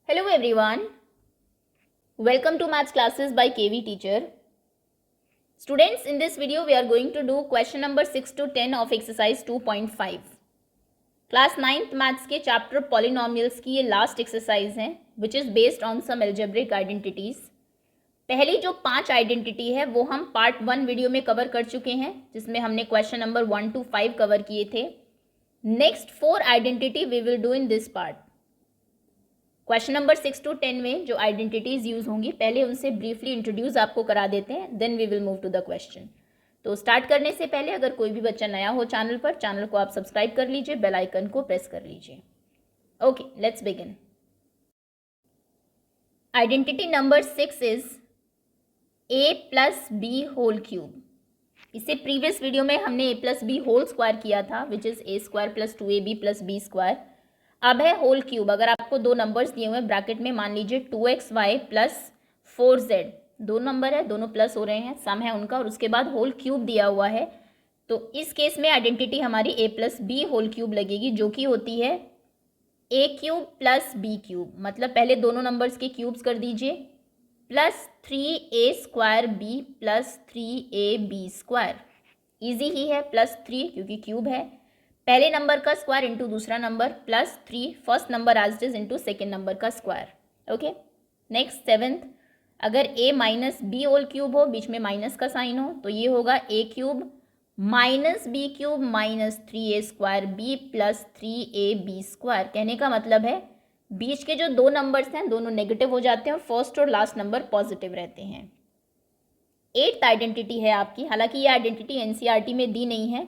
Hello everyone, welcome to maths classes by KV teacher. Students, in this video we are going to do question number 6 to 10 of exercise 2.5. Class 9th maths के chapter polynomials की ये last exercise है which is based on some algebraic identities. पहली जो 5 identity है वो हम part 1 video में कवर कर चुके हैं जिसमें हमने क्वेश्चन नंबर 1 to 5 कवर किए थे. Next 4 identity we will do in this part. Question number 6 to 10 में जो आइडेंटिटीज यूज होंगी पहले उनसे ब्रीफली इंट्रोड्यूस आपको करा देते हैं, then we will move to the question. तो स्टार्ट करने से पहले अगर कोई भी बच्चा नया हो चैनल पर, चैनल को आप सब्सक्राइब कर लीजिए, बेल आइकन को प्रेस कर लीजिए. Okay, let's begin. Identity number 6 is a plus b whole cube. इसे प्रीवियस वीडियो में हमने a plus b whole square किया था which is a square plus 2ab plus b square. अब है होल क्यूब. अगर आपको दो नंबर्स दिए हुए हैं ब्रैकेट में, मान लीजिए 2xy प्लस 4z, दो नंबर है, दोनों प्लस हो रहे हैं, सम है उनका, और उसके बाद होल क्यूब दिया हुआ है, तो इस केस में आइडेंटिटी हमारी a plus b whole cube लगेगी जो कि होती है a cube plus b cube. मतलब पहले दोनों नंबर्स के क्यूब्स कर दीजिए, plus 3a square b plus 3ab square. Easy ही है, प्लस 3 क्योंकि क्यूब है, पहले नंबर का स्क्वायर इंटू दूसरा number, plus 3 first number as it is into second number का स्क्वायर. ओके, नेक्स्ट 7th, अगर a minus b whole cube हो, बीच में माइनस का साइन हो, तो ये होगा a cube minus b cube minus 3a square b plus 3ab square. कहने का मतलब है बीच के जो दो नंबर्स हैं दोनों नेगेटिव हो जाते हैं और फर्स्ट और लास्ट नंबर पॉजिटिव रहते हैं. 8th आइडेंटिटी है आपकी, हालांकि ये आइडेंटिटी एनसीईआरटी में दी नहीं है,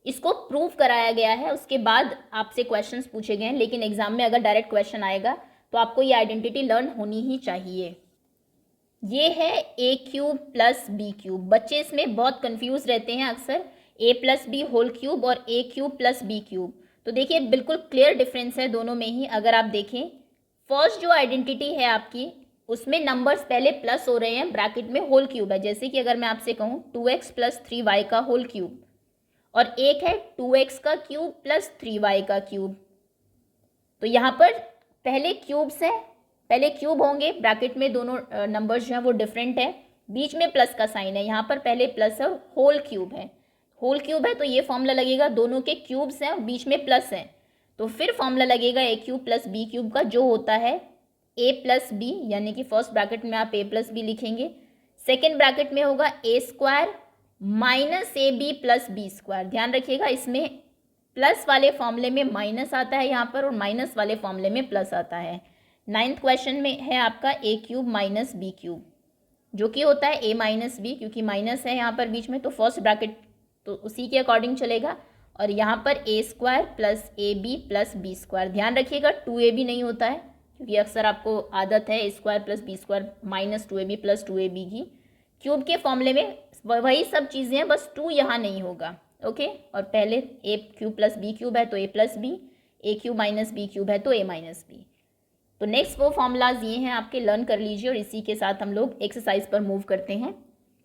इसको प्रूव कराया गया है, उसके बाद आपसे क्वेश्चंस पूछे गए हैं, लेकिन एग्जाम में अगर डायरेक्ट क्वेश्चन आएगा तो आपको ये आइडेंटिटी लर्न होनी ही चाहिए. ये है a cube plus b cube. बच्चे इसमें बहुत कंफ्यूज रहते हैं अक्सर, a plus b whole cube और a cube plus b cube. तो देखिए बिल्कुल क्लियर डिफरेंस है दोनों में ही. अगर आप देखें फर्स्ट जो आइडेंटिटी है आपकी उसमें नंबर्स पहले प्लस हो रहे हैं, ब्रैकेट में होल क्यूब है, जैसे कि अगर मैं आपसे कहूँ 2x प्लस 3y का होल क्यूब, और एक है 2x का क्यूब प्लस 3y का क्यूब. तो यहाँ पर पहले क्यूब्स हैं, पहले क्यूब होंगे, ब्रैकेट में दोनों नंबर्स जो हैं वो डिफरेंट है, बीच में प्लस का साइन है, यहाँ पर पहले प्लस है और होल क्यूब है. होल क्यूब है तो ये फॉर्मूला लगेगा, दोनों के क्यूब्स हैं और बीच में प्लस है, तो फिर फॉर्मूला लगेगा a cube plus b cube का जो होता है a प्लस बी, यानी कि फर्स्ट ब्रैकेट में आप a प्लस बी लिखेंगे, सेकेंड ब्रैकेट में होगा a square minus a b plus b square. ध्यान रखिएगा इसमें प्लस वाले फॉर्मूले में माइनस आता है यहाँ पर और माइनस वाले फॉर्मूले में प्लस आता है. 9th क्वेश्चन में है आपका a cube minus b cube जो कि होता है a माइनस बी, क्योंकि माइनस है यहाँ पर बीच में तो फर्स्ट ब्रैकेट तो उसी के अकॉर्डिंग चलेगा, और यहाँ पर a square plus a b plus b square. ध्यान रखिएगा 2ab नहीं होता है, क्योंकि अक्सर आपको आदत है a square plus b square minus 2ab plus 2ab की. क्यूब के फॉर्मूले में वही सब चीज़ें हैं, बस 2 यहाँ नहीं होगा. ओके, और पहले a cube plus b cube है तो a plus b, a cube minus b cube है तो a माइनस बी. तो नेक्स्ट वो फॉर्मूलाज ये हैं आपके, लर्न कर लीजिए, और इसी के साथ हम लोग एक्सरसाइज पर मूव करते हैं.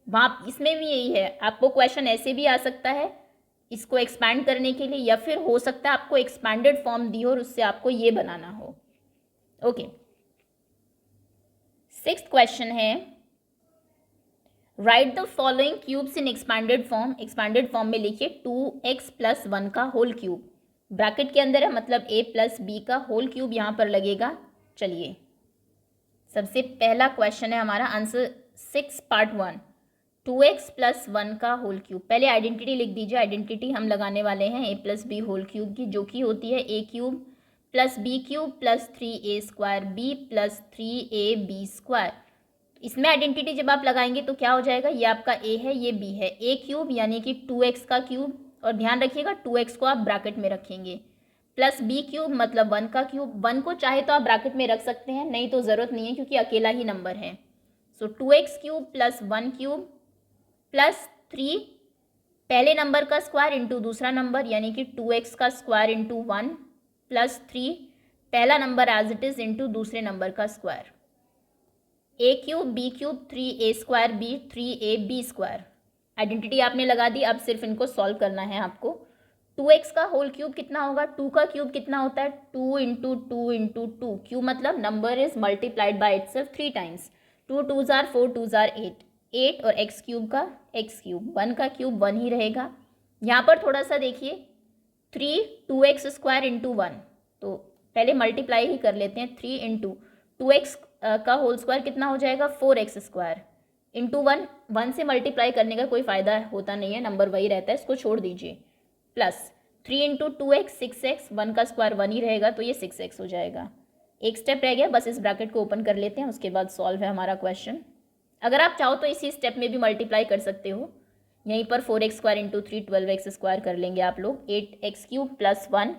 वहाँ इसमें भी यही है, आपको क्वेश्चन ऐसे भी आ सकता है इसको एक्सपैंड करने के लिए, या फिर हो सकता है आपको एक्सपैंडेड फॉर्म दी हो और उससे आपको ये बनाना हो. ओके, 6th क्वेश्चन है, right the following cubes in expanded form. Expanded form में लिखिए 2x प्लस 1 का होल क्यूब, ब्रैकेट के अंदर है, मतलब a प्लस बी का होल क्यूब यहाँ पर लगेगा. चलिए, सबसे पहला क्वेश्चन है हमारा, आंसर 6 पार्ट 1, 2x प्लस 1 का होल क्यूब. पहले आइडेंटिटी लिख दीजिए. आइडेंटिटी हम लगाने वाले हैं a plus b whole cube की, जो कि होती है a cube plus b cube plus 3a square b plus 3ab square. इसमें आइडेंटिटी जब आप लगाएंगे तो क्या हो जाएगा, ये आपका a है, ये b है, a क्यूब यानी कि 2x का क्यूब, और ध्यान रखिएगा 2x को आप ब्रैकेट में रखेंगे, प्लस b क्यूब मतलब 1 का क्यूब. 1 को चाहे तो आप ब्रैकेट में रख सकते हैं, नहीं तो ज़रूरत नहीं है क्योंकि अकेला ही नंबर है. सो 2x cube plus 1 cube plus 3 पहले नंबर का स्क्वायर इंटू दूसरा नंबर, यानी कि 2x का स्क्वायर इंटू 1 प्लस 3 पहला number as it is into दूसरे नंबर का square. a cube b cube 3a square b 3ab square. Identity आपने लगा दी, अब सिर्फ इनको सॉल्व करना है आपको. 2x का होल क्यूब कितना होगा, 2 का क्यूब कितना होता है, 2 into two into two, cube मतलब number is multiplied by itself 3 times, 2 2 जार 4 2 जार 8, 8 और x क्यूब का x क्यूब, 1 का क्यूब 1 ही रहेगा। यहाँ पर थोड़ा सा देखिए 3 2x स्क्वायर इंटू 1, तो पहले मल्टीप्लाई ही कर लेते हैं, 3 इंटू 2x का होल स्क्वायर कितना हो जाएगा 4x स्क्वायर इंटू 1, 1 से मल्टीप्लाई करने का कोई फ़ायदा होता नहीं है, नंबर वही रहता है, इसको छोड़ दीजिए, प्लस 3 इंटू 2x 6x, 1 का स्क्वायर 1 ही रहेगा तो ये 6x हो जाएगा। एक स्टेप रह गया, बस इस ब्रैकेट को ओपन कर लेते हैं, उसके बाद सॉल्व है हमारा क्वेश्चन। अगर आप चाहो तो इसी स्टेप में भी मल्टीप्लाई कर सकते हो, यहीं पर 4x square into 3 12x square कर लेंगे आप लोग, 8x cube plus 1,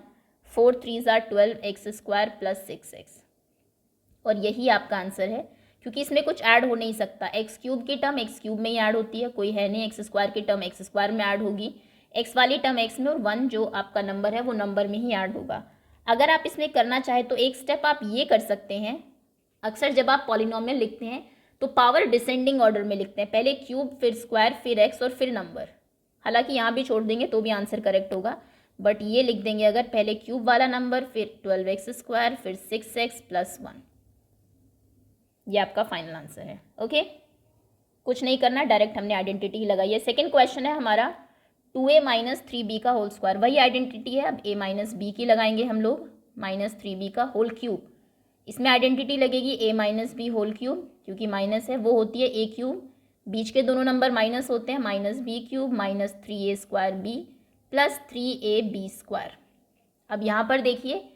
4 3 jar 12x square plus 6x, और यही आपका आंसर है, क्योंकि इसमें कुछ ऐड हो नहीं सकता, एक्स क्यूब की टर्म एक्स क्यूब में ही ऐड होती है, कोई है नहीं, एक्स स्क्वायर की टर्म एक्स स्क्वायर में ऐड होगी, एक्स वाली टर्म एक्स में, और 1 जो आपका नंबर है वो नंबर में ही ऐड होगा। अगर आप इसमें करना चाहे तो एक स्टेप आप ये कर सकते हैं, अक्सर जब आप पॉलिनोमियल लिखते हैं तो पावर डिसेंडिंग ऑर्डर में लिखते हैं, पहले क्यूब फिर स्क्वायर फिर एक्स और फिर नंबर, हालांकि यहाँ भी छोड़ देंगे तो भी आंसर करेक्ट होगा, बट ये लिख देंगे अगर पहले क्यूब वाला नंबर फिर 12x स्क्वायर फिर 6x प्लस 1, ये आपका फाइनल आंसर है। ओके, कुछ नहीं करना, डायरेक्ट हमने आइडेंटिटी ही लगाई है। सेकेंड क्वेश्चन है हमारा 2a माइनस 3b का होल स्क्वायर, वही आइडेंटिटी है, अब a माइनस बी की लगाएंगे हम लोग, माइनस 3b का होल क्यूब, इसमें आइडेंटिटी लगेगी a minus b whole cube, क्योंकि माइनस है वो होती है a क्यूब, बीच के दोनों नंबर माइनस होते हैं, minus b cube minus 3a square b plus 3ab square. अब यहाँ पर देखिए,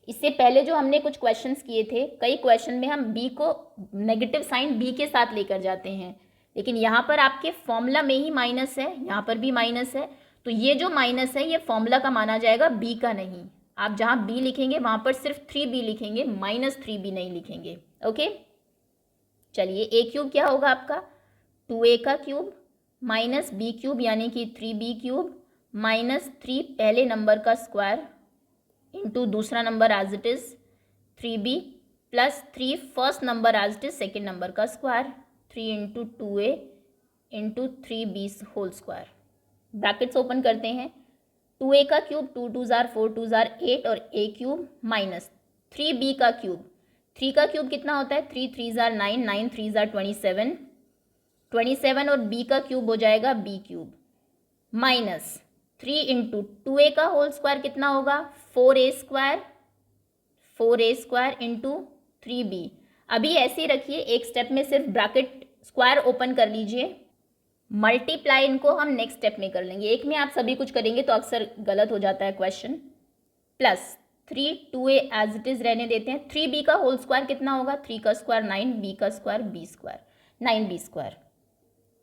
इससे पहले जो हमने कुछ क्वेश्चंस किए थे, कई क्वेश्चन में हम b को नेगेटिव साइन b के साथ लेकर जाते हैं, लेकिन यहाँ पर आपके फॉर्मूला में ही माइनस है, यहाँ पर भी माइनस है, तो ये जो माइनस है ये फॉर्मूला का माना जाएगा, b का नहीं। आप जहाँ b लिखेंगे वहाँ पर सिर्फ 3b लिखेंगे, माइनस 3b नहीं लिखेंगे। ओके, चलिए a क्यूब क्या होगा आपका, 2a का क्यूब माइनस b क्यूब यानी कि 3b क्यूब माइनस 3 पहले नंबर का स्क्वायर इंटू दूसरा number as it is 3b plus 3 first number as it is second number का square, 3 into 2a into 3b whole square, brackets open करते हैं, 2a का cube 2 2 जार 4 2 जार 8 और a क्यूब माइनस 3b का क्यूब, 3 का क्यूब कितना होता है, 3 3 जार 9 9 3 जार 27 27 और b का क्यूब हो जाएगा b cube minus 3 into 2a का होल स्क्वायर कितना होगा 4a स्क्वायर इंटू 3b। अभी ऐसे ही रखिए, एक स्टेप में सिर्फ ब्रैकेट स्क्वायर ओपन कर लीजिए, मल्टीप्लाई इनको हम नेक्स्ट स्टेप में कर लेंगे, एक में आप सभी कुछ करेंगे तो अक्सर गलत हो जाता है question, plus 3 2a as it is रहने देते हैं, 3b का होल स्क्वायर कितना होगा, 3 का स्क्वायर 9 b का square b square 9b square,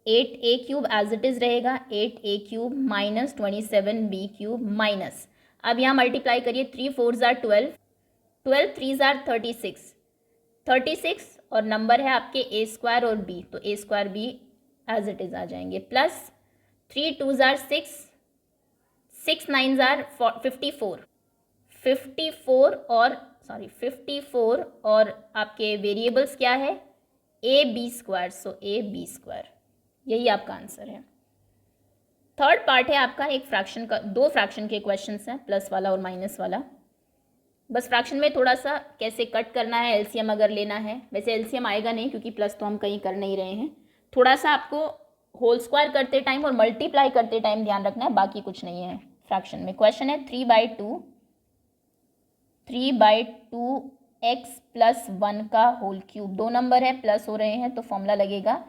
8a cube as it is रहेगा, 8a cube minus 27b cube minus, अब यहाँ मल्टीप्लाई करिए, 3 4 जार 12 12 3 जार 36 और नंबर है आपके a स्क्वायर और b, तो a square b as it is आ जाएंगे, प्लस 3 2 जार 6 6 9 जार 54 और आपके वेरिएबल्स क्या है a b square, so a b square, यही आपका आंसर है। थर्ड पार्ट है आपका एक फ्रैक्शन का, दो फ्रैक्शन के क्वेश्चंस हैं, प्लस वाला और माइनस वाला, बस फ्रैक्शन में थोड़ा सा कैसे कट करना है, एलसीएम अगर लेना है, वैसे एलसीएम आएगा नहीं क्योंकि प्लस तो हम कहीं कर नहीं रहे हैं, थोड़ा सा आपको होल स्क्वायर करते टाइम और मल्टीप्लाई करते टाइम ध्यान रखना है, बाकी कुछ नहीं है फ्रैक्शन में। क्वेश्चन है 3/2 x प्लस 1 का होल क्यूब, दो नंबर है प्लस हो रहे हैं तो फॉर्मूला लगेगा,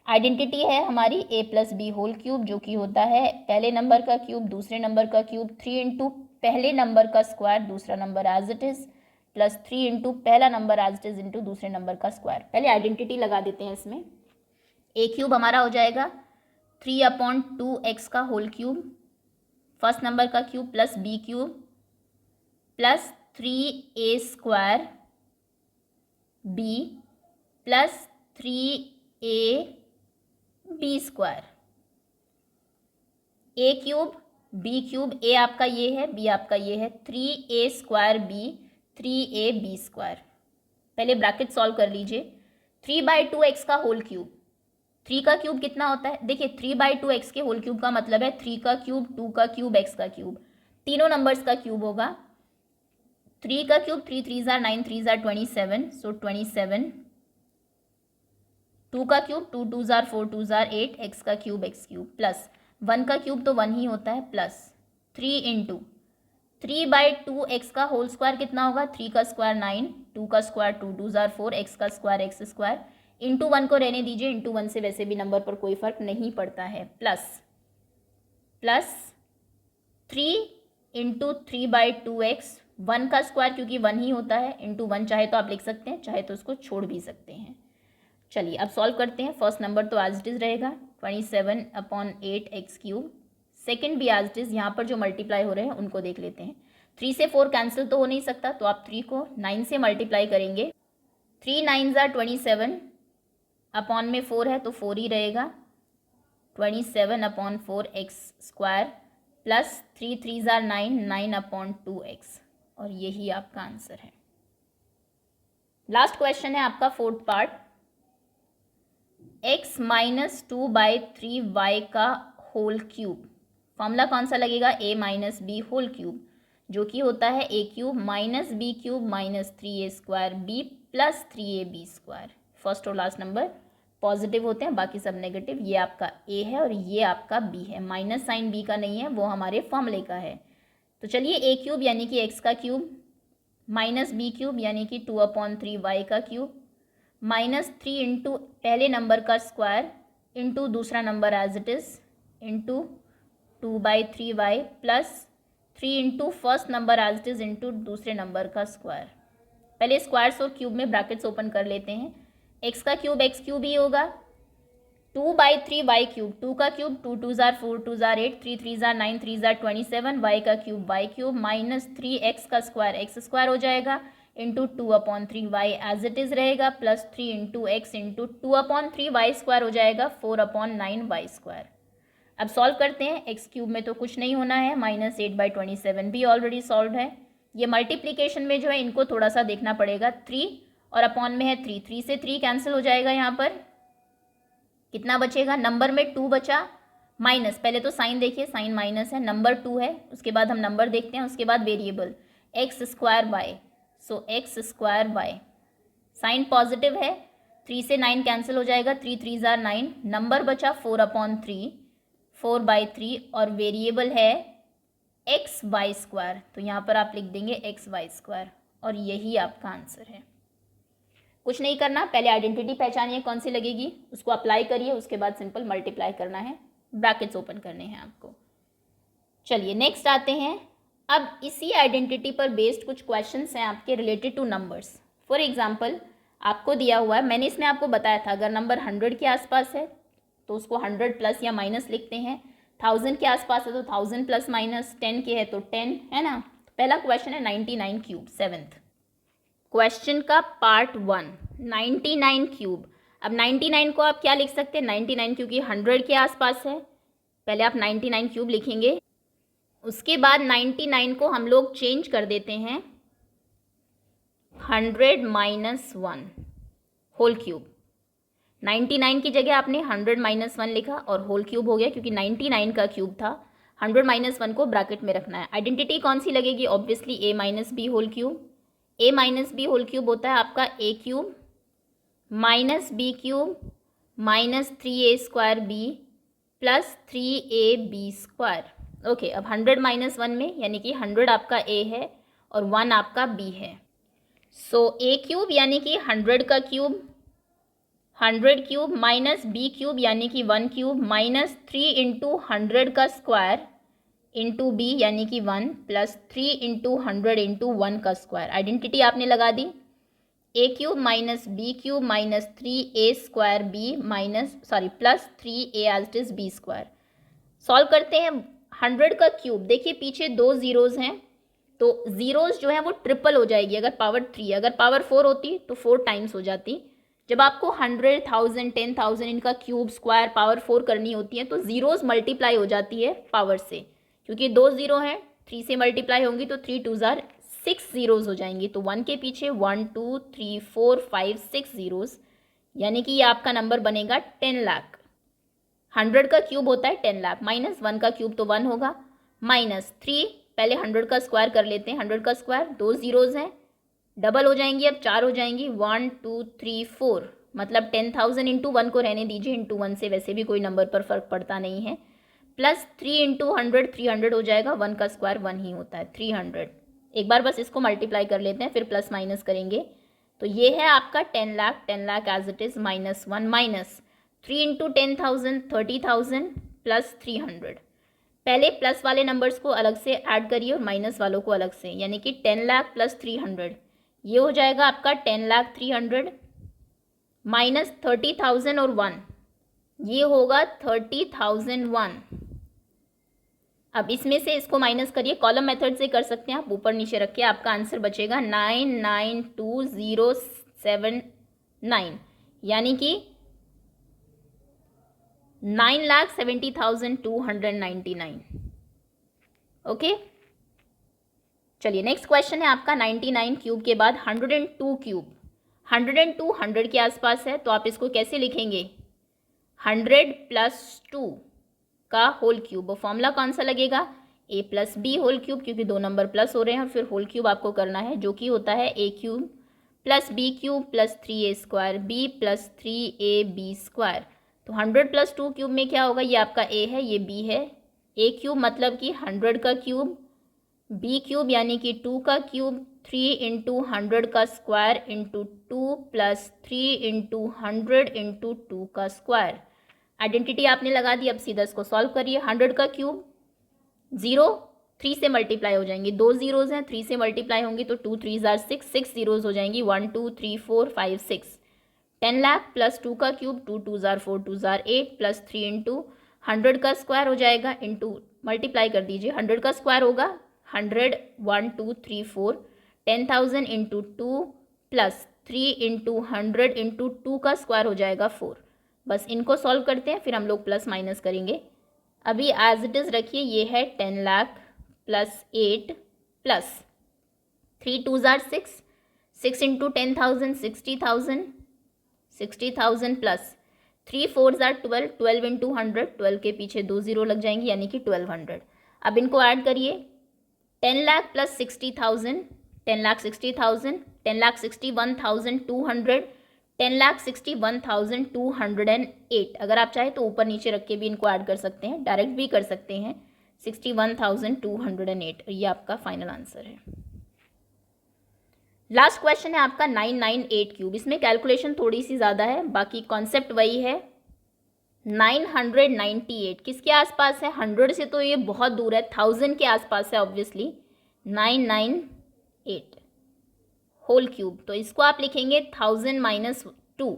आइडेंटिटी है हमारी a plus b whole cube, जो कि होता है पहले नंबर का क्यूब दूसरे नंबर का क्यूब, 3 इंटू पहले नंबर का स्क्वायर दूसरा number as it is plus 3 into पहला number as it is into दूसरे नंबर का स्क्वायर। पहले आइडेंटिटी लगा देते हैं इसमें, a क्यूब हमारा हो जाएगा 3/2x का होल क्यूब फर्स्ट नंबर का cube plus b cube plus 3a square b plus 3a b square, a cube b cube, a आपका ये है b आपका ये है, 3a square b 3a b square, पहले ब्रैकेट सॉल्व कर लीजिए, 3/2x का होल क्यूब, 3 का क्यूब कितना होता है, देखिए 3/2x के होल क्यूब का मतलब है 3 का क्यूब 2 का क्यूब x का क्यूब, तीनों नंबर्स का क्यूब होगा। 3 का cube 3 3s are 9 3s are 27, सो 27। 2 का cube 2 2s are 4 2s are 8, x का क्यूब x क्यूब, प्लस 1 का क्यूब तो 1 ही होता है, प्लस 3 इंटू 3/2 एक्स का होल स्क्वायर कितना होगा, 3 का स्क्वायर 9, 2 का स्क्वायर 2 2s are 4, x का स्क्वायर x स्क्वायर, इंटू 1 को रहने दीजिए, इंटू 1 से वैसे भी नंबर पर कोई फर्क नहीं पड़ता है, प्लस 3 इंटू 3/2 एक्स, 1 का स्क्वायर क्योंकि 1 ही होता है, इंटू 1 चाहे तो आप लिख सकते हैं, चाहे तो उसको छोड़ भी सकते हैं। चलिए अब सॉल्व करते हैं। फर्स्ट नंबर तो एज इट इज़ रहेगा 27/8 एक्स क्यूब। सेकेंड भी एज इट इज़, यहाँ पर जो मल्टीप्लाई हो रहे हैं उनको देख लेते हैं। 3 से 4 कैंसिल तो हो नहीं सकता, तो आप 3 को 9 से मल्टीप्लाई करेंगे। 3 9s are 27, अपॉन में 4 है तो 4 ही रहेगा, 27/4 x square, plus 3 3s are 9, 9/2 x, और यही आपका आंसर है। लास्ट क्वेश्चन है आपका फोर्थ पार्ट। x - 2/3y का होल क्यूब, फॉर्मूला कौन सा लगेगा, a - b होल क्यूब, जो कि होता है a cube minus b cube minus 3a² b plus 3ab square. First और लास्ट नंबर पॉजिटिव होते हैं, बाकी सब नेगेटिव। ये आपका a है और ये आपका b है, माइनस साइन b का नहीं है, वो हमारे फॉर्मूले का है। तो चलिए a क्यूब यानी कि x का क्यूब, माइनस b क्यूब यानी कि 2/3y का क्यूब, माइनस 3 इंटू पहले नंबर का स्क्वायर इंटू दूसरा number as it is into 2/3y, plus 3 into first number as it is into दूसरे नंबर का स्क्वायर। पहले स्क्वायर्स और क्यूब में ब्रैकेट्स ओपन कर लेते हैं। x का क्यूब x क्यूब ही होगा, 2/3y क्यूब, 2 का cube 2 2s are 4 2s are 8, 3 3s are 9 3s are 27, y का cube y cube minus 3x का स्क्वायर x स्क्वायर हो जाएगा, into 2/3y as it is रहेगा, plus 3 into x into 2/3y square हो जाएगा, 4/9y square. अब solve करते हैं। एक्स क्यूब में तो कुछ नहीं होना है, -8/27 भी ऑलरेडी सॉल्व है। ये मल्टीप्लीकेशन में जो है इनको थोड़ा सा देखना पड़ेगा, 3 और अपॉन में है 3, 3 से 3 कैंसिल हो जाएगा। यहाँ पर कितना बचेगा, नंबर में 2 बचा, माइनस, पहले तो साइन देखिए, साइन माइनस है, नंबर 2 है, उसके बाद हम नंबर देखते हैं, उसके बाद variable x² so x square y, sign positive है, 3 से 9 कैंसिल हो जाएगा, 3 3s are 9, नंबर बचा 4/3, 4/3, और वेरिएबल है x/y², तो यहाँ पर आप लिख देंगे x/y², और यही आपका आंसर है। कुछ नहीं करना, पहले आइडेंटिटी पहचानिए कौन सी लगेगी, उसको अप्लाई करिए, उसके बाद सिंपल मल्टीप्लाई करना है, ब्रैकेट्स ओपन करने हैं आपको। चलिए नेक्स्ट आते हैं। अब इसी आइडेंटिटी पर बेस्ड कुछ क्वेश्चंस हैं आपके related two numbers. For example आपको दिया हुआ है, मैंने इसमें आपको बताया था, अगर नंबर 100 के आसपास है तो उसको 100 प्लस या माइनस लिखते हैं, 1000 के आसपास है तो 1000 प्लस माइनस, 10 के है तो 10, है ना। पहला क्वेश्चन है 99 क्यूब, 7th क्वेश्चन का पार्ट 1, 99 क्यूब। अब 99 को आप क्या लिख सकते हैं, 99 क्योंकि 100 के आसपास है, पहले आप 99 क्यूब लिखेंगे, उसके बाद 99 को हम लोग चेंज कर देते हैं 100 - 1 होल क्यूब। 99 की जगह आपने 100 - 1 लिखा और होल क्यूब हो गया, क्योंकि 99 का क्यूब था, 100 - 1 को ब्रैकेट में रखना है। आइडेंटिटी कौन सी लगेगी, obviously a - b whole cube. a - b whole cube होता है आपका a cube minus b cube minus 3a² b plus 3ab square. Okay, अब 100 - 1 में यानी कि 100 आपका a है और 1 आपका b है, सो a क्यूब यानी कि 100 का cube, 100 cube minus b cube यानी कि 1 क्यूब माइनस 3 इंटू 100 का स्क्वायर इंटू b यानी कि 1 प्लस 3 इंटू 100 इंटू 1 का स्क्वायर। आइडेंटिटी आपने लगा दी, a cube minus b cube minus 3a² b plus 3a as it is b square. Solve करते हैं। 100 का क्यूब, देखिए पीछे 2 जीरोज़ हैं, तो जीरोज़ जो है वो ट्रिपल हो जाएगी अगर पावर 3, अगर पावर 4 होती तो 4 टाइम्स हो जाती। जब आपको 100, 1000, 10,000 इनका क्यूब स्क्वायर पावर 4 करनी होती है तो जीरोज़ मल्टीप्लाई हो जाती है पावर से, क्योंकि 2 जीरो हैं, 3 से मल्टीप्लाई होंगी तो 3 2s are 6 जीरोज़ हो जाएंगी, तो 1 के पीछे 1 2 3 4 5 6 जीरोज़, यानी कि ये आपका नंबर बनेगा 10 लाख। 100 का क्यूब होता है 10 लाख, माइनस 1 का क्यूब तो 1 होगा, माइनस 3 पहले 100 का स्क्वायर कर लेते हैं। 100 का स्क्वायर, 2 ज़ीरोज़ हैं, डबल हो जाएंगी, अब 4 हो जाएंगी। 1 2 3 4 मतलब 10,000 इंटू 1 को रहने दीजिए, इंटू 1 से वैसे भी कोई नंबर पर फ़र्क पड़ता नहीं है। प्लस 3 इंटू 100 300 हो जाएगा। 1 का स्क्वायर 1 ही होता है, 300। एक बार बस इसको मल्टीप्लाई कर लेते हैं, फिर प्लस माइनस करेंगे। तो ये है आपका 10 lakh. 10 lakh as it is minus 1 minus 3 into 10,000 30,000 plus 300। पहले प्लस वाले नंबर्स को अलग से ऐड करिए और माइनस वालों को अलग से, यानी कि 10 लाख प्लस 300, ये हो जाएगा आपका 10 लाख 300 माइनस 30,000 और 1, ये होगा 30,001। अब इसमें से इसको माइनस करिए, कॉलम मेथड से कर सकते हैं आप, ऊपर नीचे रखिए, आपका आंसर बचेगा 992,079, यानी कि 9,70,299। ओके, चलिए नेक्स्ट क्वेश्चन है आपका 99 क्यूब के बाद 102 क्यूब। 102 100 के आसपास है, तो आप इसको कैसे लिखेंगे? 100 प्लस 2 का होल क्यूब। फॉर्मूला कौन सा लगेगा? a plus b whole cube, क्योंकि दो नंबर प्लस हो रहे हैं और फिर होल क्यूब आपको करना है, जो कि होता है a cube plus b cube plus 3a square b plus 3ab square. तो 100 प्लस 2 क्यूब में क्या होगा? ये आपका a है, ये b है। a क्यूब मतलब कि 100 का क्यूब, b क्यूब यानी कि 2 का क्यूब, 3 इंटू 100 का square into 2 plus 3 into 100 into 2 का स्क्वायर। आइडेंटिटी आपने लगा दी, अब सीधा इसको सॉल्व करिए। 100 का क्यूब 0, 3 से मल्टीप्लाई हो जाएंगी, 2 ज़ीरोज़ हैं, 3 से मल्टीप्लाई होंगी तो 2 3 ज़ार 6, 6 ज़ीरोज़ हो जाएंगी, 1 2 3 4 5 6। 10 लाख प्लस 2 का क्यूब, 2 2 ज़ार 4 2 ज़ार 8 प्लस 3 इंटू 100 का स्क्वायर हो जाएगा, इंटू मल्टीप्लाई कर दीजिए। 100 का स्क्वायर होगा 100 1 2 3 4, 10,000 इंटू 2 प्लस 3 इंटू 100 इंटू 2 का स्क्वायर हो जाएगा 4। बस इनको सॉल्व करते हैं, फिर हम लोग प्लस माइनस करेंगे। अभी एज इट इज़ रखिए, ये है 10 लाख प्लस 8 प्लस 3 2 ज़ार 6, 6 इंटू 10,000 60,000, 60,000 प्लस 3 4 ज़ार 12, 12 इंटू 100, 12 के पीछे 2 ज़ीरो लग जाएंगे, यानी कि 1200। अब इनको ऐड करिए, 10 लाख प्लस 60,000, 10 लाख 60,000, 10 लाख 61,200, 10,61,208। अगर आप चाहें तो ऊपर नीचे रख के भी इनको ऐड कर सकते हैं, डायरेक्ट भी कर सकते हैं। 61,208, ये आपका फाइनल आंसर है। लास्ट क्वेश्चन है आपका 998 क्यूब। इसमें कैलकुलेशन थोड़ी सी ज़्यादा है, बाकी कॉन्सेप्ट वही है। 998 किसके आसपास है? 100 से तो ये बहुत दूर है, 1000 के आसपास है ऑब्वियसली। 998 होल क्यूब, तो इसको आप लिखेंगे 1000 माइनस 2।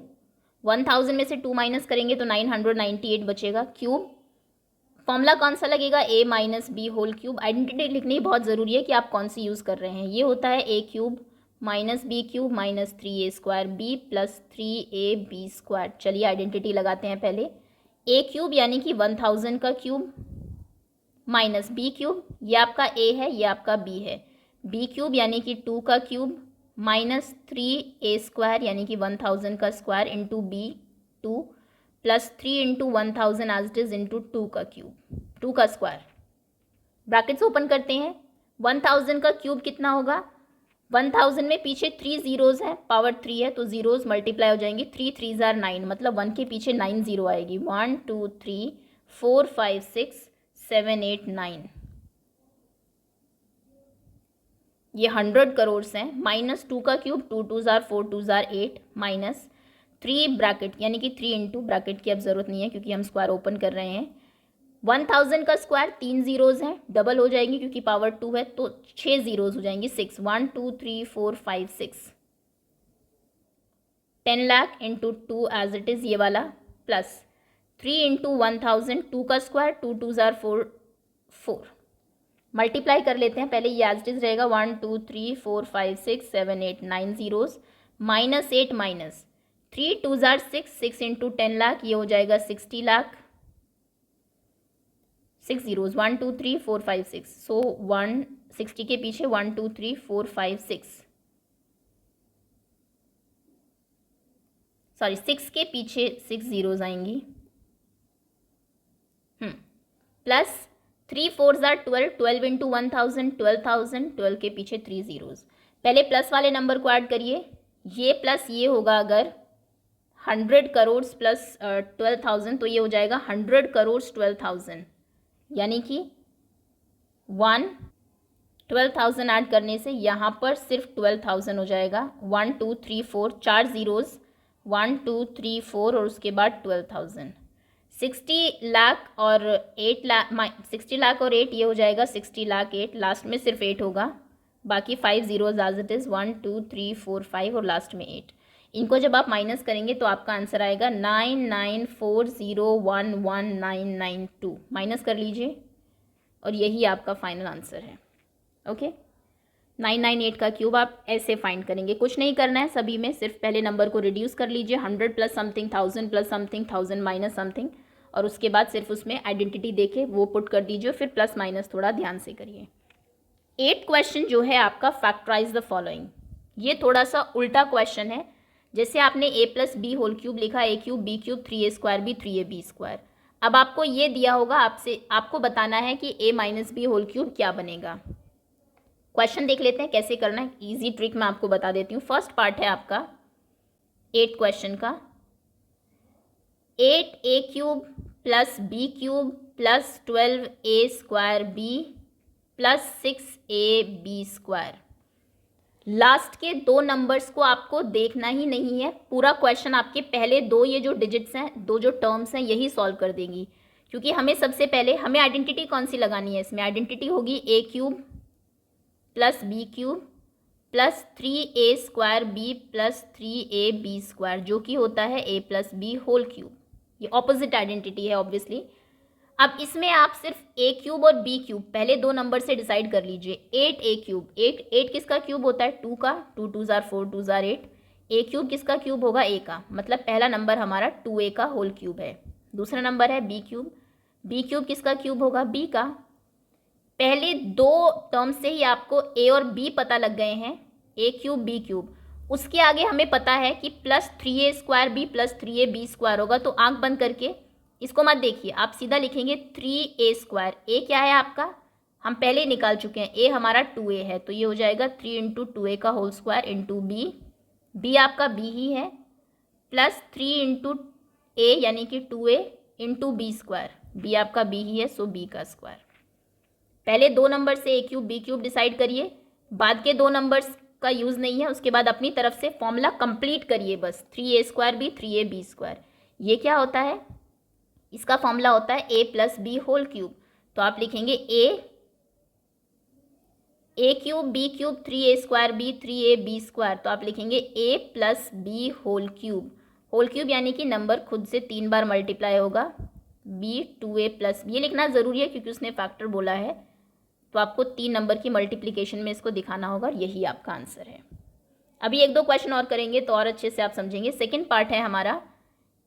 1000 में से 2 माइनस करेंगे तो 998 बचेगा। क्यूब फॉर्मूला कौन सा लगेगा? a minus b whole cube. Identity लिखनी बहुत ज़रूरी है कि आप कौन सी यूज़ कर रहे हैं। ये होता है a cube minus b cube minus 3a square b plus 3ab square. चलिए आइडेंटिटी लगाते हैं पहले। a क्यूब यानी कि 1000 का क्यूब माइनस b क्यूब, ये आपका a है, ये आपका b है। b क्यूब यानी कि 2 का क्यूब माइनस 3a स्क्वायर यानी कि 1000 का square into b 2 plus 3 into 1000 as it is into 2 का क्यूब, 2 का स्क्वायर। ब्रैकेट्स ओपन करते हैं। 1000 का क्यूब कितना होगा? 1000 में पीछे 3 ज़ीरोज़ है, पावर 3 है तो ज़ीरोज़ मल्टीप्लाई हो जाएंगी। 3 3 ज़ार 9, मतलब 1 के पीछे 9 ज़ीरो आएगी। 1 2 3 4 5 6 7 8 9, ये 100 करोड़ हैं। माइनस 2 का क्यूब, 2 2 ज़ार 4 2 ज़ार 8 माइनस 3 ब्रैकेट यानी कि 3 इंटू, ब्रैकेट की अब ज़रूरत नहीं है क्योंकि हम स्क्वायर ओपन कर रहे हैं। 1000 का स्क्वायर 3 ज़ीरोज़ हैं, डबल हो जाएंगी क्योंकि पावर 2 है तो 6 ज़ीरोज़ हो जाएंगी। 6 1 2 3 4 5 6। 10 lakh into 2 as it is ये वाला प्लस 3 इंटू 1000, 2 का स्क्वायर 2 2 ज़ार 4 4। मल्टीप्लाई कर लेते हैं पहले, ये एज इट इज़ रहेगा। 1 2 3 4 5 6 7 8 9 ज़ीरोज़ माइनस 8 माइनस 3 2 ज़ार 6, 6 इंटू 10 लाख, ये हो जाएगा 60 लाख। 6 ज़ीरोज़ 1 2 3 4 5 6, सो 160 के पीछे 1 2 3 4 5 6, सॉरी 6 के पीछे 6 ज़ीरोज़ आएंगी। प्लस 3 4 ज़ार 12, 12 इंटू 1000, 12,000, 12 के पीछे 3 ज़ीरोज़। पहले प्लस वाले नंबर को ऐड करिए, ये प्लस ये होगा अगर 100 करोड़ प्लस 12,000 तो ये हो जाएगा 100 करोड़ 12,000, यानी कि 12,000 ऐड करने से यहाँ पर सिर्फ 12,000 हो जाएगा। 1 2 3 4 4 ज़ीरोज़, 1 2 3 4 और उसके बाद 12,000। 60 लाख और 8 लाख, 60 लाख और 8 ये हो जाएगा 60 लाख 8, लास्ट में सिर्फ 8 होगा, बाकी 5 ज़ीरोज़ एज इट इज़, 1 2 3 4 5 और लास्ट में 8। इनको जब आप माइनस करेंगे तो आपका आंसर आएगा 9940119992। माइनस कर लीजिए और यही आपका फाइनल आंसर है। ओके 998 का क्यूब आप ऐसे फाइंड करेंगे, कुछ नहीं करना है सभी में, सिर्फ पहले नंबर को रिड्यूस कर लीजिए, 100 plus something, 1000 plus something, 1000 minus something, और उसके बाद सिर्फ उसमें आइडेंटिटी देके वो पुट कर दीजिए, फिर प्लस माइनस थोड़ा ध्यान से करिए। 8 क्वेश्चन जो है आपका फैक्टराइज द फॉलोइंग, ये थोड़ा सा उल्टा क्वेश्चन है। जैसे आपने a plus b whole cube लिखा, a cube b cube 3a square b 3ab square. अब आपको ये दिया होगा, आपको बताना है कि a minus b whole cube क्या बनेगा। क्वेश्चन देख लेते हैं कैसे करना है, इजी ट्रिक मैं आपको बता देती हूँ। फर्स्ट पार्ट है आपका 8 क्वेश्चन का, 8a cube plus b cube plus 12a square b plus 6ab square. Last के दो नंबर्स को आपको देखना ही नहीं है, पूरा क्वेश्चन आपके पहले दो ये जो डिजिट्स हैं, दो जो टर्म्स हैं, यही सॉल्व कर देंगी। क्योंकि हमें सबसे पहले हमें आइडेंटिटी कौन सी लगानी है, इसमें आइडेंटिटी होगी a cube plus b cube plus 3a square b plus 3ab square, जो कि होता है a plus b whole cube. ये ऑपोजिट आइडेंटिटी है ऑब्वियसली। अब इसमें आप सिर्फ a क्यूब और b क्यूब पहले दो नंबर से डिसाइड कर लीजिए। 8a क्यूब, 8 किसका क्यूब होता है, 2 का, 2 2 ज़ार 4, 2 ज़ार 8। a क्यूब किसका क्यूब होगा, a का, मतलब पहला नंबर हमारा 2a का होल क्यूब है। दूसरा नंबर है b क्यूब, b क्यूब किसका क्यूब होगा, b का। पहले दो टर्म से ही आपको a और b पता लग गए हैं, a क्यूब b क्यूब। उसके आगे हमें पता है कि plus 3a square b plus 3ab square होगा, तो आंख बंद करके इसको मत देखिए, आप सीधा लिखेंगे 3a स्क्वायर। a क्या है आपका, हम पहले निकाल चुके हैं, a हमारा 2a है, तो ये हो जाएगा 3 इंटू 2a का होल स्क्वायर इंटू b आपका b ही है, प्लस 3 इंटू a यानी कि 2a into b square, b आपका b ही है, सो b का स्क्वायर। पहले दो नंबर से a cube b cube decide करिए, बाद के दो नंबर्स का यूज़ नहीं है, उसके बाद अपनी तरफ से फॉर्मूला कंप्लीट करिए बस, 3a square b 3ab square. ये क्या होता है, इसका फॉर्मूला होता है a plus b whole cube. तो आप लिखेंगे a cube b cube 3a square b 3ab square, तो आप लिखेंगे a plus b whole cube. Whole cube यानी कि नंबर खुद से 3 बार मल्टीप्लाई होगा, b 2a प्लस, ये लिखना ज़रूरी है क्योंकि उसने फैक्टर बोला है, तो आपको 3 नंबर की मल्टीप्लिकेशन में इसको दिखाना होगा, और यही आपका आंसर है। अभी एक दो क्वेश्चन और करेंगे तो और अच्छे से आप समझेंगे। सेकेंड पार्ट है हमारा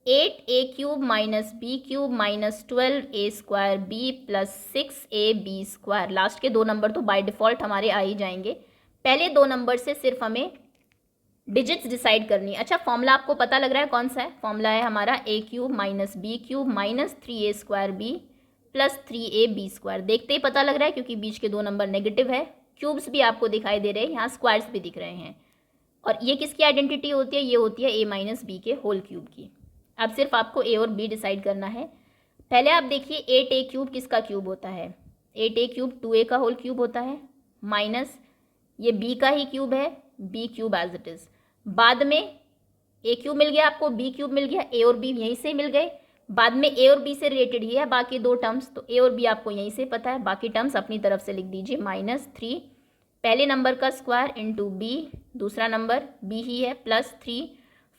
8a cube minus b cube minus 12a square b plus 6ab square. Last के दो नंबर तो बाय डिफ़ॉल्ट हमारे आ ही जाएंगे, पहले दो नंबर से सिर्फ हमें डिजिट्स डिसाइड करनी है। अच्छा, फॉर्मूला आपको पता लग रहा है कौन सा है, फॉर्मूला है हमारा a cube minus b cube minus 3a square b plus 3ab square. देखते ही पता लग रहा है क्योंकि बीच के दो नंबर नेगेटिव है, क्यूब्स भी आपको दिखाई दे रहे हैं, यहाँ स्क्वायर्स भी दिख रहे हैं, और ये किसकी आइडेंटिटी होती है, ये होती है a माइनस बी के होल क्यूब की। अब सिर्फ आपको a और b डिसाइड करना है। पहले आप देखिए 8a क्यूब किसका क्यूब होता है, 8a क्यूब 2a का होल क्यूब होता है, माइनस ये b का ही क्यूब है, b cube as it is. बाद में a क्यूब मिल गया आपको, b क्यूब मिल गया, a और b यहीं से मिल गए। बाद में a और b से रिलेटेड ही है बाकी दो टर्म्स, तो a और b आपको यहीं से पता है, बाकी टर्म्स अपनी तरफ से लिख दीजिए। माइनस 3 पहले नंबर का स्क्वायर इंटू b, दूसरा नंबर b ही है, plus 3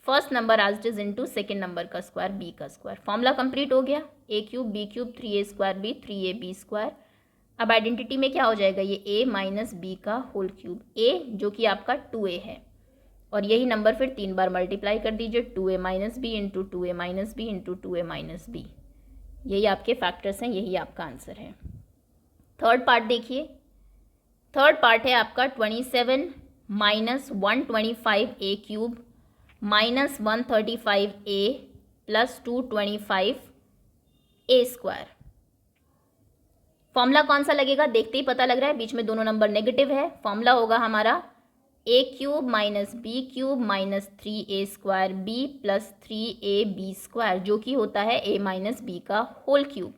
first number as it is into second number का स्क्वायर b का स्क्वायर। फॉर्मूला कंप्लीट हो गया, a cube b cube 3a square b 3ab square. अब आइडेंटिटी में क्या हो जाएगा, ये a माइनस बी का होल क्यूब, a जो कि आपका 2a है, और यही नंबर फिर 3 बार मल्टीप्लाई कर दीजिए, 2a minus b into 2a minus b into 2a minus b. यही आपके फैक्टर्स हैं, यही आपका आंसर है। थर्ड पार्ट देखिए, थर्ड पार्ट है आपका 27 minus 125a cube minus 135a plus 225a square. Formula कौन सा लगेगा देखते ही पता लग रहा है, बीच में दोनों नंबर नेगेटिव है। फॉर्मूला होगा हमारा a cube minus b cube minus 3a² b plus 3ab², जो कि होता है a माइनस बी का होल क्यूब।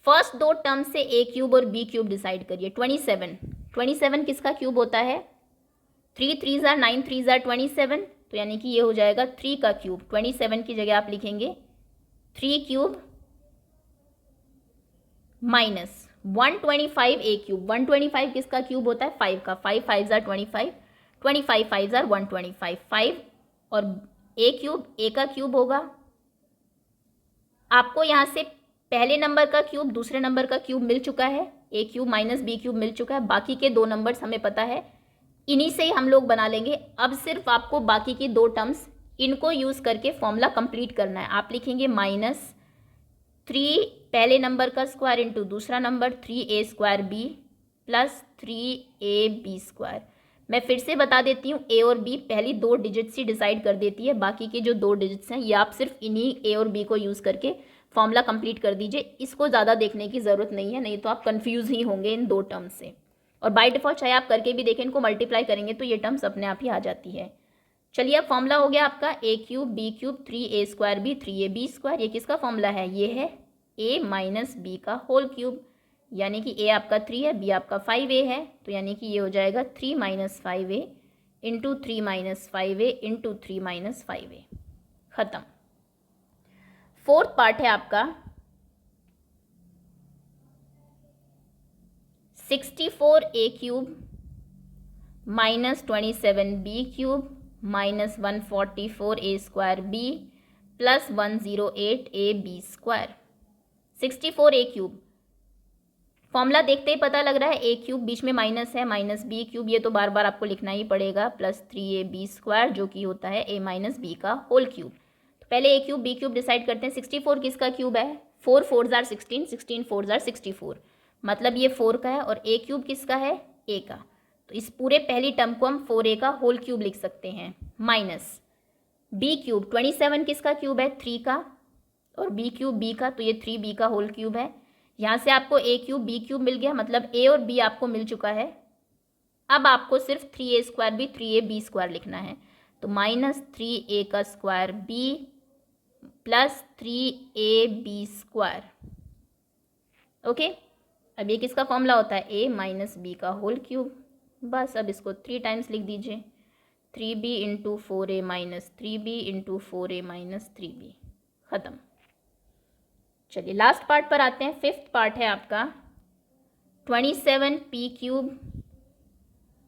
फर्स्ट दो टर्म से a क्यूब और b क्यूब डिसाइड करिए। 27 किसका क्यूब होता है? 3 3 ज़ार 9 3 ज़ार 27, तो यानी कि ये हो जाएगा 3 का क्यूब। 27 की जगह आप लिखेंगे 3 क्यूब माइनस 125 a क्यूब। 125 किसका क्यूब होता है? 5 का। 5 5 ज़ार 25, 25 5 ज़ार 125, 5 और a क्यूब, a का क्यूब होगा। आपको यहाँ से पहले नंबर का क्यूब, दूसरे नंबर का क्यूब मिल चुका है, a cube minus b cube मिल चुका है। बाकी के दो नंबर्स हमें पता है, इन्हीं से ही हम लोग बना लेंगे। अब सिर्फ आपको बाकी की दो टर्म्स, इनको यूज़ करके फॉर्मूला कंप्लीट करना है। आप लिखेंगे -3 पहले नंबर का स्क्वायर इंटू दूसरा number 3a² b plus 3ab²। मैं फिर से बता देती हूँ, a और b पहली दो डिजिट्स ही डिसाइड कर देती है, बाकी के जो दो डिजिट्स हैं ये आप सिर्फ इन्हीं a और b को यूज़ करके फॉर्मूला कंप्लीट कर दीजिए। इसको ज़्यादा देखने की ज़रूरत नहीं है, नहीं तो आप कंफ्यूज ही होंगे इन दो टर्म्स से। और बाय डिफ़ॉल्ट चाहे आप करके भी देखें, इनको मल्टीप्लाई करेंगे तो ये टर्म्स अपने आप ही आ जाती है। चलिए, अब फॉर्मूला हो गया आपका a cube b cube 3a² b 3ab²। ये किसका फॉर्मूला है? ये है a माइनस b का होल क्यूब, यानी कि a आपका 3 है, b आपका 5a है, तो यानी कि ये हो जाएगा 3 minus 5a into 3 minus 5a into 3 minus 5a। ख़त्म। फोर्थ पार्ट है आपका 64a cube minus 27b cube minus 144a² b plus 108ab²। 64a cube formula देखते ही पता लग रहा है, a क्यूब बीच में माइनस है, माइनस b क्यूब, ये तो बार बार आपको लिखना ही पड़ेगा, प्लस 3ab² जो कि होता है a माइनस b का होल क्यूब। तो पहले a cube b cube decide करते हैं। 64 किसका क्यूब है? 4 4 ज़ार 16, 16 4 ज़ार 64, मतलब ये 4 का है। और a क्यूब किसका है? a का। तो इस पूरे पहली टर्म को हम 4a का होल क्यूब लिख सकते हैं, माइनस b क्यूब 27 किसका क्यूब है? 3 का, और b क्यूब b का, तो ये 3b का होल क्यूब है। यहाँ से आपको a क्यूब b क्यूब मिल गया, मतलब a और b आपको मिल चुका है। अब आपको सिर्फ 3a² b 3ab² लिखना है, तो माइनस 3a का square b plus 3ab²। Okay, अब ये किसका फॉर्मूला होता है? a माइनस b का होल क्यूब। बस अब इसको 3 टाइम्स लिख दीजिए, 3b into 4a minus 3b into 4a minus 3b। ख़त्म। चलिए लास्ट पार्ट पर आते हैं। फिफ्थ पार्ट है आपका 27p cube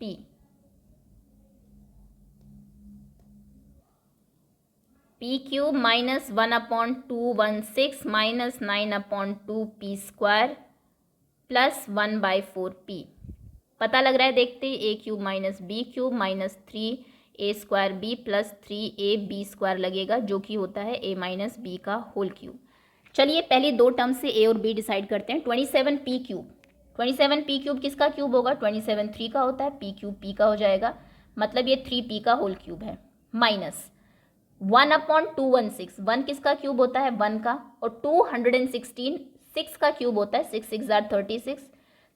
p p cube minus 1/216 minus 9/2p² plus 1/4p। पता लग रहा है देखते ही, a cube minus b cube minus 3a² b plus 3ab² लगेगा, जो कि होता है a माइनस b का होल क्यूब। चलिए पहली दो टर्म से a और b डिसाइड करते हैं। 27p क्यूब, 27p क्यूब किसका क्यूब होगा? 27 3 का होता है, p क्यूब p का हो जाएगा, मतलब ये 3p का होल क्यूब है, माइनस 1/216, 1 किसका क्यूब होता है? 1 का, और 216 6 का क्यूब होता है, 6 6 ज़ार 36,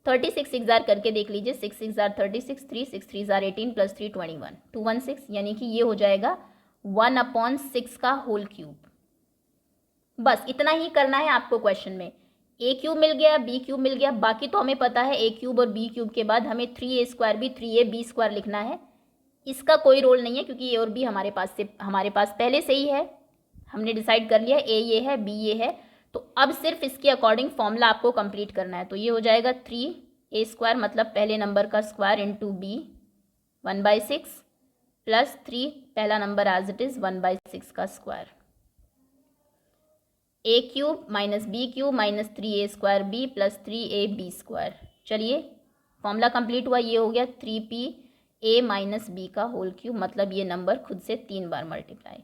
36 6 ज़ार करके देख लीजिए, 6 6 ज़ार 36, 3 6 3 ज़ार 18 प्लस 3 21, 216, यानी कि ये हो जाएगा 1/6 का होल क्यूब। बस इतना ही करना है आपको क्वेश्चन में। a क्यूब मिल गया, b क्यूब मिल गया, बाकी तो हमें पता है a क्यूब और b क्यूब के बाद हमें 3a² b 3ab² लिखना है। इसका कोई रोल नहीं है, क्योंकि a और b हमारे पास पहले से ही है, हमने डिसाइड कर लिया a ये है, b ये है। तो अब सिर्फ इसके अकॉर्डिंग फॉर्मूला आपको कंप्लीट करना है। तो ये हो जाएगा 3a² मतलब पहले नंबर का स्क्वायर इंटू b 1/6 प्लस 3 पहला नंबर एज इट इज़ 1/6 का square, a cube minus b cube minus 3a² b plus 3ab²। चलिए फॉर्मूला कंप्लीट हुआ, ये हो गया 3p a माइनस b का होल क्यूब, मतलब ये नंबर खुद से 3 बार मल्टीप्लाई,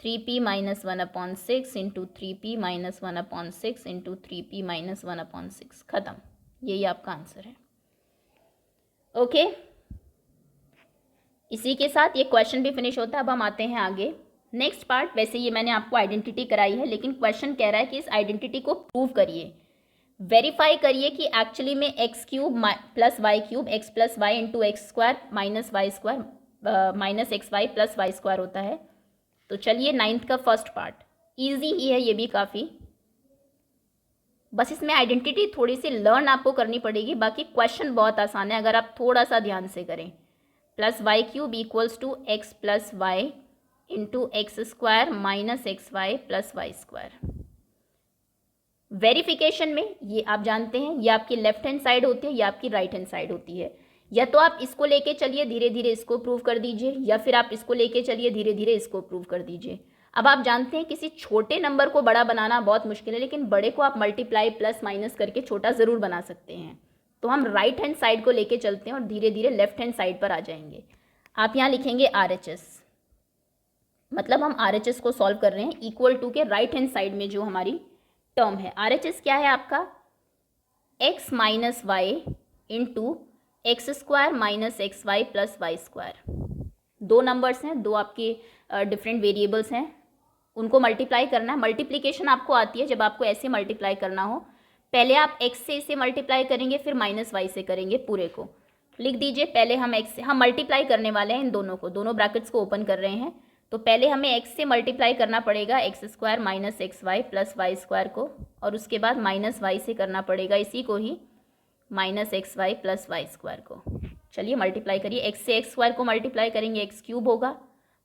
3p माइनस 1/6 इंटू 3p माइनस 1/6 इंटू 3p माइनस 1/6। ख़त्म, यही आपका आंसर है। ओके, इसी के साथ ये क्वेश्चन भी फिनिश होता है। अब हम आते हैं आगे नेक्स्ट पार्ट। वैसे ये मैंने आपको आइडेंटिटी कराई है, लेकिन क्वेश्चन कह रहा है कि इस आइडेंटिटी को प्रूव करिए। वेरीफाई करिए कि एक्चुअली में x cube plus y cube x plus y into x square minus y square minus x y plus y square होता है। तो चलिए 9th का फर्स्ट पार्ट, ईजी ही है ये भी काफ़ी, बस इसमें आइडेंटिटी थोड़ी सी लर्न आपको करनी पड़ेगी, बाकी क्वेश्चन बहुत आसान है अगर आप थोड़ा सा ध्यान से करें। Plus y cube equals to x plus y into x square minus x y plus y square. Verification में ये आप जानते हैं, ये आपकी लेफ्ट हैंड साइड होती है या आपकी राइट हैंड साइड होती है। या तो आप इसको लेके चलिए धीरे धीरे इसको प्रूव कर दीजिए, या फिर आप इसको लेके चलिए धीरे धीरे इसको प्रूव कर दीजिए। अब आप जानते हैं किसी छोटे नंबर को बड़ा बनाना बहुत मुश्किल है, लेकिन बड़े को आप मल्टीप्लाई प्लस माइनस करके छोटा ज़रूर बना सकते हैं। तो हम राइट हैंड साइड को लेके चलते हैं और धीरे धीरे लेफ्ट हैंड साइड पर आ जाएंगे। आप यहाँ लिखेंगे RHS, मतलब हम RHS को सॉल्व कर रहे हैं इक्वल टू के राइट हैंड साइड में जो हमारी टर्म है। RHS क्या है आपका, x minus y into x square minus x y plus y square. दो नंबर्स हैं, दो आपके डिफरेंट वेरिएबल्स हैं, उनको मल्टीप्लाई करना है। मल्टीप्लिकेशन आपको आती है जब आपको ऐसे मल्टीप्लाई करना हो, पहले आप x से इसे मल्टीप्लाई करेंगे फिर माइनस वाई से करेंगे। पूरे को लिख दीजिए, पहले हम x से हम मल्टीप्लाई करने वाले हैं इन दोनों को, दोनों ब्रैकेट्स को ओपन कर रहे हैं। तो पहले हमें x से मल्टीप्लाई करना पड़ेगा x square minus x y plus y square को, और उसके बाद माइनस वाई से करना पड़ेगा इसी को ही minus x y plus y square को। चलिए मल्टीप्लाई करिए, x से एक्स स्क्वायर को मल्टीप्लाई करेंगे एक्स क्यूब होगा,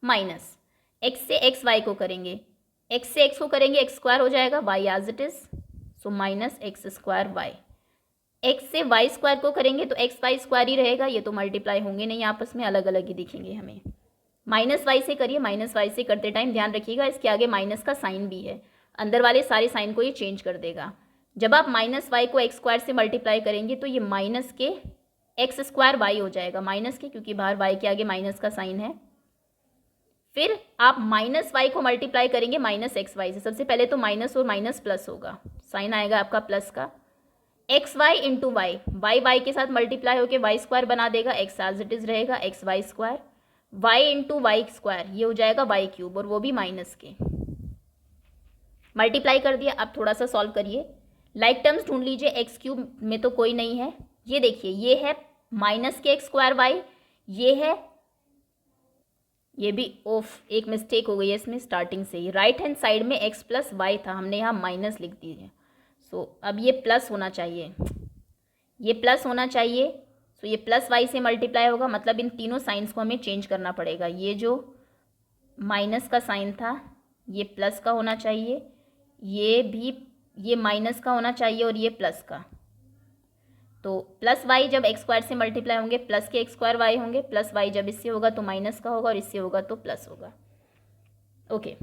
माइनस x से एक्स वाई को करेंगे, x से x को करेंगे एक्स स्क्वायर हो जाएगा, y as it is, so minus x square y. x से y स्क्वायर को करेंगे तो एक्स वाई स्क्वायर ही रहेगा, ये तो मल्टीप्लाई होंगे नहीं आपस में, अलग अलग ही दिखेंगे हमें। माइनस वाई से करिए, माइनस वाई से करते टाइम ध्यान रखिएगा इसके आगे माइनस का साइन भी है, अंदर वाले सारे साइन को ये चेंज कर देगा। जब आप माइनस वाई को एक्स स्क्वायर से मल्टीप्लाई करेंगे तो ये माइनस के एक्स स्क्वायर वाई हो जाएगा, माइनस के क्योंकि बाहर वाई के आगे माइनस का साइन है। फिर आप माइनस वाई को मल्टीप्लाई करेंगे माइनस एक्स वाई से, सबसे पहले तो माइनस और माइनस प्लस होगा, साइन आएगा आपका प्लस का। X y into y, y y के साथ मल्टीप्लाई होकर वाई स्क्वायर बना देगा, एक्स एज इट इज रहेगा x y square, y into y square ये हो जाएगा वाई क्यूब, और वो भी माइनस के। मल्टीप्लाई कर दिया, अब थोड़ा सा सॉल्व करिए, लाइक टर्म्स ढूंढ लीजिए, एक्स क्यूब में तो कोई नहीं है, ये देखिए ये है माइनस के एक्स स्क्वायर वाई, ये है, ये भी ऑफ एक मिस्टेक हो गई है इसमें स्टार्टिंग से ही, राइट हैंड साइड में x प्लस वाई था, हमने यहाँ माइनस लिख दी है। सो अब ये प्लस होना चाहिए, ये प्लस होना चाहिए, सो ये प्लस वाई से मल्टीप्लाई होगा, मतलब इन तीनों साइंस को हमें चेंज करना पड़ेगा। ये जो माइनस का साइन था ये प्लस का होना चाहिए, ये भी ये माइनस का होना चाहिए, और ये प्लस का। तो प्लस वाई जब एक्स स्क्वायर से मल्टीप्लाई होंगे प्लस के एक्स स्क्वायर वाई होंगे, प्लस वाई जब इससे होगा तो माइनस का होगा, और इससे होगा तो प्लस होगा। ओके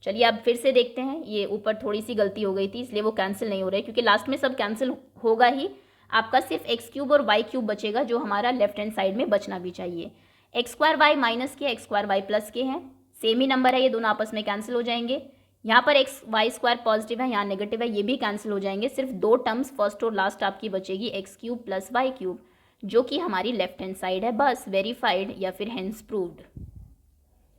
चलिए अब फिर से देखते हैं, ये ऊपर थोड़ी सी गलती हो गई थी इसलिए वो कैंसिल नहीं हो रहा है, क्योंकि लास्ट में सब कैंसिल होगा ही, आपका सिर्फ एक्स क्यूब और वाई क्यूब बचेगा जो हमारा लेफ्ट हैंड साइड में बचना भी चाहिए। एक्स स्क्वायर वाई माइनस के, एक्स स्क्वायर वाई प्लस के हैं, सेम ही नंबर है, ये दोनों आपस में कैंसिल हो जाएंगे। यहाँ पर एक्स वाई स्क्वायर पॉजिटिव है, यहाँ नेगेटिव है, ये भी कैंसिल हो जाएंगे, सिर्फ दो टर्म्स फर्स्ट और लास्ट आपकी बचेगी x cube plus y cube, जो कि हमारी लेफ्ट हैंड साइड है। बस वेरीफाइड या फिर हेंस प्रूव्ड।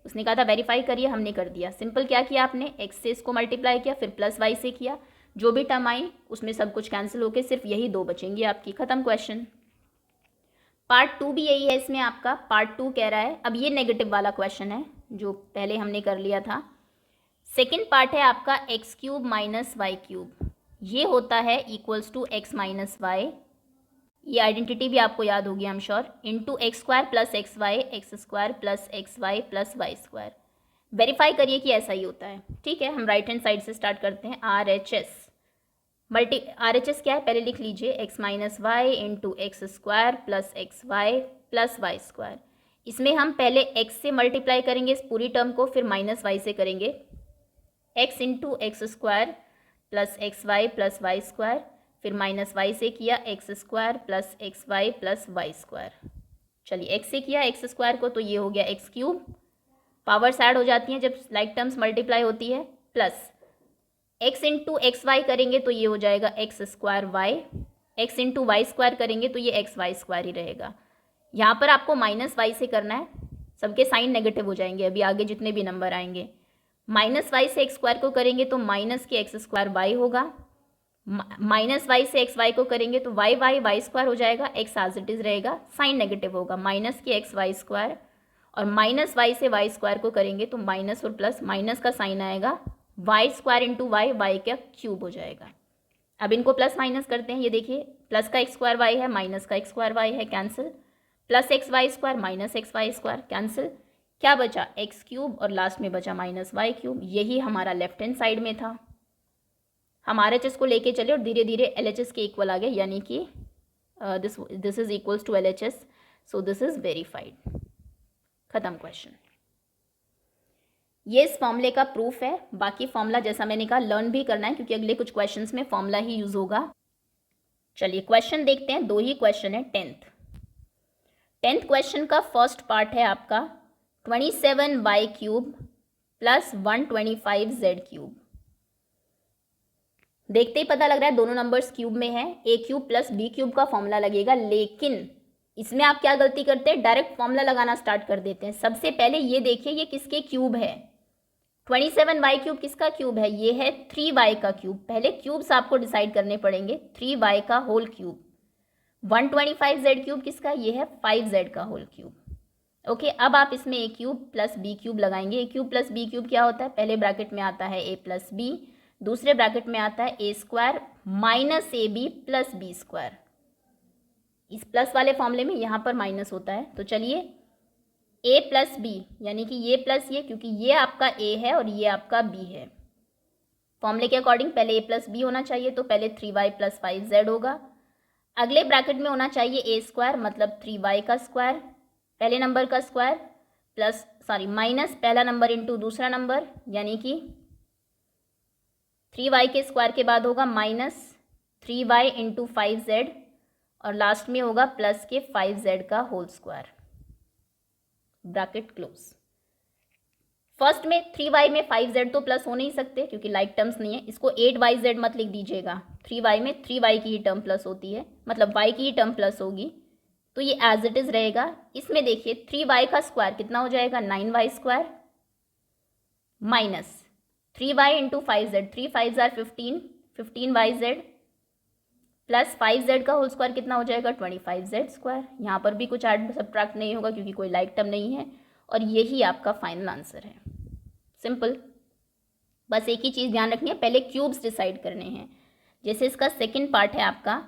उसने कहा था वेरीफाई करिए, हमने कर दिया। सिंपल क्या किया आपने, एक्स से इसको मल्टीप्लाई किया, फिर प्लस वाई से किया, जो भी टर्म आई उसमें सब कुछ कैंसिल होकर सिर्फ यही दो बचेंगी आपकी, खत्म क्वेश्चन। पार्ट 2 भी यही है इसमें आपका, पार्ट 2 कह रहा है, अब ये नेगेटिव वाला क्वेश्चन है जो पहले हमने कर लिया था। सेकेंड पार्ट है आपका x cube minus y cube, ये होता है equals to x minus y, ये आइडेंटिटी भी आपको याद होगी I am sure, into x square plus x y, x square plus x y plus y square. Verify करिए कि ऐसा ही होता है, ठीक है। हम राइट हैंड साइड से स्टार्ट करते हैं। RHS RHS क्या है पहले लिख लीजिए, x minus y into x square plus x y plus y square. इसमें हम पहले एक्स से मल्टीप्लाई करेंगे इस पूरी टर्म को, फिर माइनस वाई से करेंगे, x into x square plus x y plus y square, फिर माइनस वाई से किया x square plus x y plus y square. चलिए एक्स से किया एक्स स्क्वायर को तो ये हो गया एक्स क्यूब, पावर्स ऐड हो जाती हैं जब लाइक टर्म्स मल्टीप्लाई होती है, plus x into x y करेंगे तो ये हो जाएगा x square y, x into y square करेंगे तो ये एक्स वाई स्क्वायर ही रहेगा। यहाँ पर आपको माइनस वाई से करना है, सबके साइन नेगेटिव हो जाएंगे अभी आगे जितने भी नंबर आएंगे। माइनस वाई से एक्स स्क्वायर को करेंगे तो माइनस के एक्स स्क्वायर वाई होगा, माइनस वाई से एक्स वाई को करेंगे तो वाई वाई वाई स्क्वायर हो जाएगा, एक्स एज इट इज रहेगा, साइन नेगेटिव होगा, माइनस की एक्स वाई स्क्वायर, और माइनस वाई से वाई स्क्वायर को करेंगे तो माइनस और प्लस, माइनस का साइन आएगा, y square into y, y का क्यूब हो जाएगा। अब इनको प्लस माइनस करते हैं, ये देखिए प्लस का एक्स स्क्वायर वाई है, माइनस का एक्स स्क्वायर वाई है, cancel, plus x y square minus x y square, cancel, क्या बचा एक्स क्यूब और लास्ट में बचा माइनस वाई क्यूब। यही हमारा लेफ्ट हैंड साइड में था। हम आर एच एस को लेके चले और धीरे धीरे एल एच एस के इक्वल आ गए, यानी कि this is equals to L H S, so this is verified. खत्म क्वेश्चन। ये इस फॉर्मूले का प्रूफ है। बाकी फॉर्मूला जैसा मैंने कहा लर्न भी करना है, क्योंकि अगले कुछ क्वेश्चंस में फॉर्मूला ही यूज होगा। चलिए क्वेश्चन देखते हैं, 2 ही क्वेश्चन है। टेंथ क्वेश्चन का फर्स्ट पार्ट है आपका 27y cube plus 125z cube. देखते ही पता लग रहा है दोनों नंबर्स क्यूब में है, a cube plus b cube का फॉर्मूला लगेगा, लेकिन इसमें आप क्या गलती करते हैं, डायरेक्ट फॉर्मूला लगाना स्टार्ट कर देते हैं। सबसे पहले ये देखिए ये किसके क्यूब है, 27y क्यूब किसका क्यूब है, ये है 3y का क्यूब। पहले क्यूब्स आपको डिसाइड करने पड़ेंगे, 3y का होल क्यूब। 125z क्यूब किसका, ये है 5z का होल क्यूब। ओके, अब आप इसमें a cube plus b cube लगाएंगे। a cube plus b cube क्या होता है, पहले ब्रैकेट में आता है a प्लस b, दूसरे ब्रैकेट में आता है a square minus a b plus b square. इस प्लस वाले फॉर्मूले में यहाँ पर माइनस होता है, तो चलिए a प्लस बी, यानी कि ये प्लस ये, क्योंकि ये आपका a है और ये आपका b है। फॉर्मूले के अकॉर्डिंग पहले a प्लस बी होना चाहिए, तो पहले 3y प्लस 5z होगा। अगले ब्रैकेट में होना चाहिए a स्क्वायर, मतलब 3y का स्क्वायर, पहले नंबर का स्क्वायर, प्लस माइनस पहला नंबर इंटू दूसरा नंबर, यानी कि 3y के स्क्वायर के बाद होगा माइनस 3y इंटू 5z, और लास्ट में होगा प्लस के 5z का whole square, bracket close. First में 3y में 5z तो प्लस हो नहीं सकते क्योंकि लाइक टर्म्स नहीं है, इसको 8yz मत लिख दीजिएगा। 3y में 3y की ही टर्म प्लस होती है, मतलब y की ही टर्म प्लस होगी, तो ये एज इट इज रहेगा। इसमें देखिए 3y का स्क्वायर कितना हो जाएगा, 9y square, minus 3y into 5z, 3 5 jar 15, 15yz, plus 5z का होल स्क्वायर कितना हो जाएगा, 25z स्क्वायर। यहाँ पर भी कुछ ऐड सब्ट्रैक्ट नहीं होगा क्योंकि कोई लाइक टर्म नहीं है, और यही आपका फाइनल आंसर है। सिंपल, बस एक ही चीज़ ध्यान रखनी है, पहले क्यूब्स डिसाइड करने हैं। जैसे इसका सेकंड पार्ट है आपका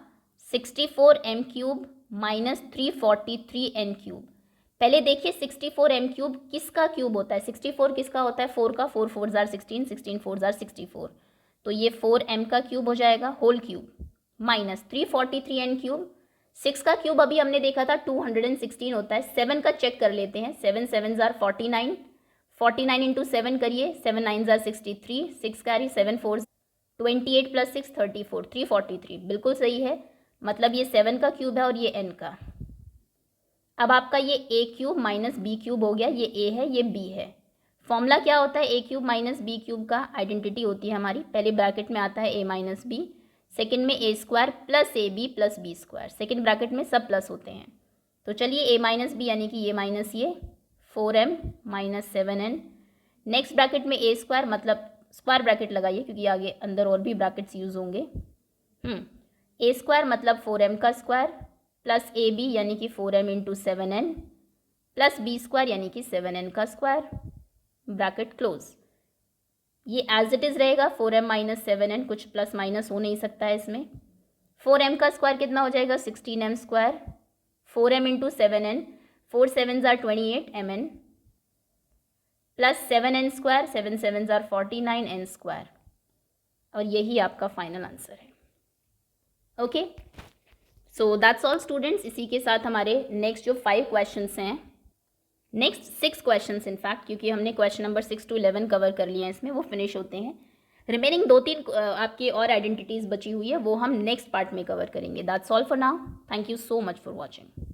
64m cube minus 343n cube. पहले देखिए 64m क्यूब किसका क्यूब होता है, 64 किसका होता है, 4 का, 4 4 जार 16, 16 4 जार 64, तो ये 4m का क्यूब हो जाएगा whole cube, minus 343n cube. 6 का क्यूब अभी हमने देखा था 216 होता है, 7 का चेक कर लेते हैं, 7 7 जार 49, 49 इंटू 7 करिए, 7 9 जार 63, 6 कैरी 7 4 28 प्लस 6 34, 343 बिल्कुल सही है, मतलब ये 7 का क्यूब है और ये n का। अब आपका ये a cube minus b cube हो गया, ये a है ये b है। फॉर्मूला क्या होता है, a cube minus b cube का, आइडेंटिटी होती है हमारी, पहले ब्रैकेट में आता है a माइनस बी, सेकेंड में a square plus a b plus b square, second bracket में सब प्लस होते हैं। तो चलिए a माइनस बी यानी कि ये माइनस ये 4m minus 7n, next bracket में a स्क्वायर, मतलब स्क्वायर ब्रैकेट लगाइए क्योंकि आगे अंदर और भी ब्रैकेट्स यूज होंगे। a स्क्वायर मतलब 4m का स्क्वायर प्लस ए बी यानी कि 4m into 7n plus b square यानी कि 7n का स्क्वायर, ब्रैकेट क्लोज। ये एज इट इज़ रहेगा 4m माइनस 7n, कुछ प्लस माइनस हो नहीं सकता है इसमें। 4m का स्क्वायर कितना हो जाएगा, 16m square, 4m into 7n, 4 7 jar 28 mn, plus 7n square, 7 7 jar 49 n square, और यही आपका फाइनल आंसर है। Okay, so that's all students. इसी के साथ हमारे नेक्स्ट जो 5 क्वेश्चंस हैं, नेक्स्ट 6 क्वेश्चंस इनफैक्ट, क्योंकि हमने क्वेश्चन नंबर 6 to 11 कवर कर लिया है इसमें, वो फिनिश होते हैं। रिमेनिंग 2-3 आपकी और आइडेंटिटीज़ बची हुई है, वो हम नेक्स्ट पार्ट में कवर करेंगे। That's all for now, thank you so much for watching.